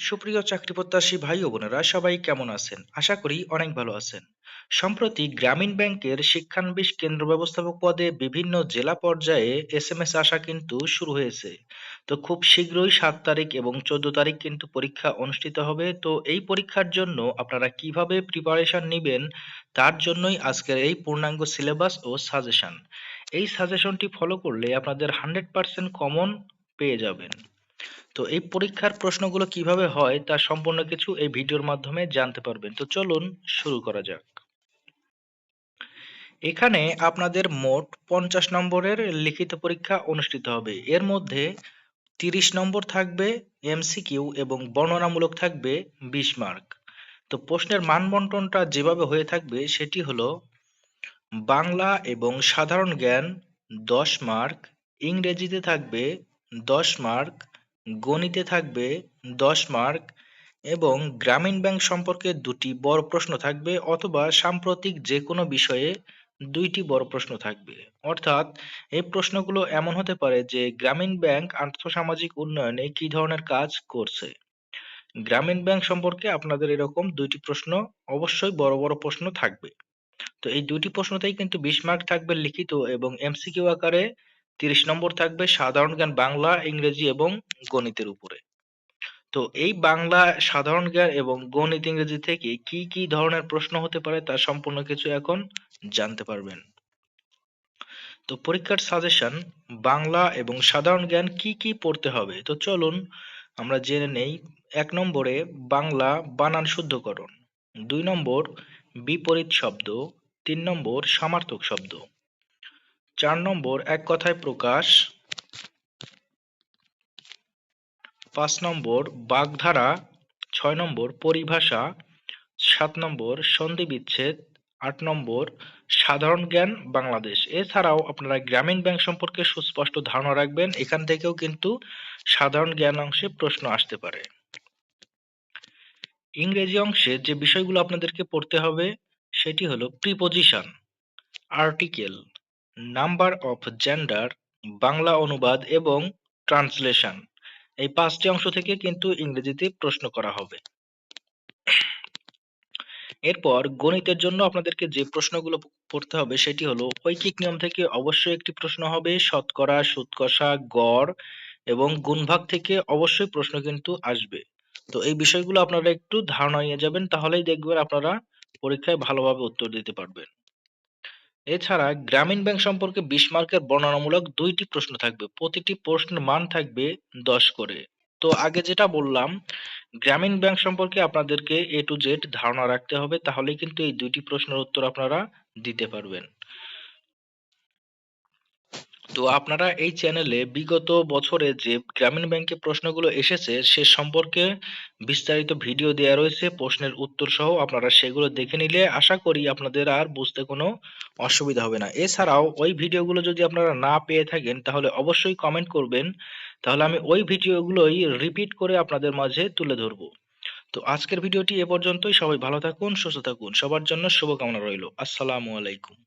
সুপ্রিয় চাকরি প্রত্যাশী ভাই ও বোনেরা সবাই কেমন আছেন? আশা করি অনেক ভালো আছেন। সম্প্রতি গ্রামীণ ব্যাংকের শিক্ষানবিশ কেন্দ্র ব্যবস্থাপক পদে বিভিন্ন জেলা পর্যায়ে এসএমএস আসা কিন্তু শুরু হয়েছে। তো খুব শীঘ্রই ৭ তারিখ এবং ১৪ তারিখ কিন্তু পরীক্ষা অনুষ্ঠিত হবে। তো এই পরীক্ষার জন্য আপনারা কিভাবে প্রিপারেশন নিবেন তার জন্যই আজকের এই পূর্ণাঙ্গ সিলেবাস ও সাজেশন। এই সাজেশনটি ফলো করলে আপনাদের 100% কমন পেয়ে যাবেন। তো এই পরীক্ষার প্রশ্নগুলো কিভাবে হয় তার সম্পূর্ণ কিছু এই ভিডিওর মাধ্যমে জানতে পারবেন। তো চলুন শুরু করা যাক। এখানে আপনাদের মোট ৫০ নম্বরের লিখিত পরীক্ষা অনুষ্ঠিত হবে। এর মধ্যে ৩০ নম্বর থাকবে এমসিকিউ এবং বর্ণনামূলক থাকবে ২০ মার্ক। তো প্রশ্নের মান বন্টনটা যেভাবে হয়ে থাকবে সেটি হলো বাংলা এবং সাধারণ জ্ঞান ১০ মার্ক, ইংরেজিতে থাকবে ১০ মার্ক, গণিতে থাকবে ১০ মার্ক এবং গ্রামীণ ব্যাংক সম্পর্কে ২টি বড় প্রশ্ন থাকবে অথবা সাম্প্রতিক যেকোনো বিষয়ে ২টি বড় প্রশ্ন থাকবে। অর্থাৎ এই প্রশ্নগুলো এমন হতে পারে যে গ্রামীণ ব্যাংক আর্থসামাজিক উন্নয়নে কি ধরনের কাজ করছে। গ্রামীণ ব্যাংক সম্পর্কে আপনাদের এরকম ২টি প্রশ্ন অবশ্যই বড়, বড় প্রশ্ন থাকবে। তো এই ২টি প্রশ্নতেই কিন্তু ২০ মার্ক থাকবে লিখিত এবং এমসিকিউ আকারে ৩০ নম্বর থাকবে সাধারণ জ্ঞান বাংলা, ইংরেজি এবং গণিতের উপরে। তো এই বাংলা, সাধারণ জ্ঞান এবং গণিত, ইংরেজি থেকে কি, কি ধরনের প্রশ্ন হতে পারে তার সম্পূর্ণ কিছু এখন জানতে পারবেন। তো পরীক্ষার সাজেশন বাংলা এবং সাধারণ জ্ঞান কি, কি পড়তে হবে? তো চলুন আমরা জেনে নেই। ১ নম্বরে বাংলা বানান শুদ্ধকরণ, ২ নম্বর বিপরীত শব্দ, ৩ নম্বর সমার্থক শব্দ, ৪ নম্বর এক কথায় প্রকাশ, ৫ নম্বর বাগধারা, ৬ নম্বর পরিভাষা, ৭ নম্বর সন্ধিবিচ্ছেদ, ৮ নম্বর সাধারণ জ্ঞান বাংলাদেশ। এছাড়াও আপনারা গ্রামীণ ব্যাংক সম্পর্কে সুস্পষ্ট ধারণা রাখবেন। এখান থেকেও কিন্তু সাধারণ জ্ঞান অংশে প্রশ্ন আসতে পারে। ইংরেজি অংশে যে বিষয়গুলো আপনাদেরকে পড়তে হবে সেটি হলো preposition, article, number of gender, Bangla অনুবাদ এবং ট্রান্সলেশন। এই ৫টি অংশ থেকে কিন্তু ইংরেজিতে প্রশ্ন করা হবে। এরপর গণিতের জন্য আপনাদেরকে যে প্রশ্নগুলো পড়তে হবে সেটি হলো ঐকিক নিয়ম থেকে অবশ্যই একটি প্রশ্ন হবে, শতকরা, সুদ কষা, গড় এবং গুণভাগ থেকে অবশ্যই প্রশ্ন কিন্তু আসবে। তো এই বিষয়গুলো আপনারা একটু ধারণা নিয়ে যাবেন, তাহলেই দেখবেন আপনারা পরীক্ষায় ভালোভাবে উত্তর দিতে পারবেন। এছাড়া গ্রামীণ ব্যাংক সম্পর্কে ২০ মার্কের বর্ণনামূলক ২টি প্রশ্ন থাকবে। প্রতিটি প্রশ্নের মান থাকবে ১০ করে। তো আগে যেটা বললাম, গ্রামীণ ব্যাংক সম্পর্কে আপনাদেরকে A to Z ধারণা রাখতে হবে, তাহলেই কিন্তু এই ২টি প্রশ্নের উত্তর আপনারা দিতে পারবেন। তো আপনারা এই চ্যানেলে বিগত বছরে যে গ্রামীণ ব্যাংকে প্রশ্নগুলো এসেছে সে সম্পর্কে বিস্তারিত ভিডিও দেয়া রয়েছে প্রশ্নের উত্তর সহ, আপনারা সেগুলো দেখে নিলে আশা করি আপনাদের আর বুঝতে কোনো অসুবিধা হবে না। এছাড়াও ওই ভিডিওগুলো যদি আপনারা না পেয়ে থাকেন তাহলে অবশ্যই কমেন্ট করবেন, তাহলে আমি ওই ভিডিওগুলোই রিপিট করে আপনাদের মাঝে তুলে ধরবো। তো আজকের ভিডিওটি এ পর্যন্তই। সবাই ভালো থাকুন, সুস্থ থাকুন, সবার জন্য শুভকামনা রইল। আসসালামু আলাইকুম।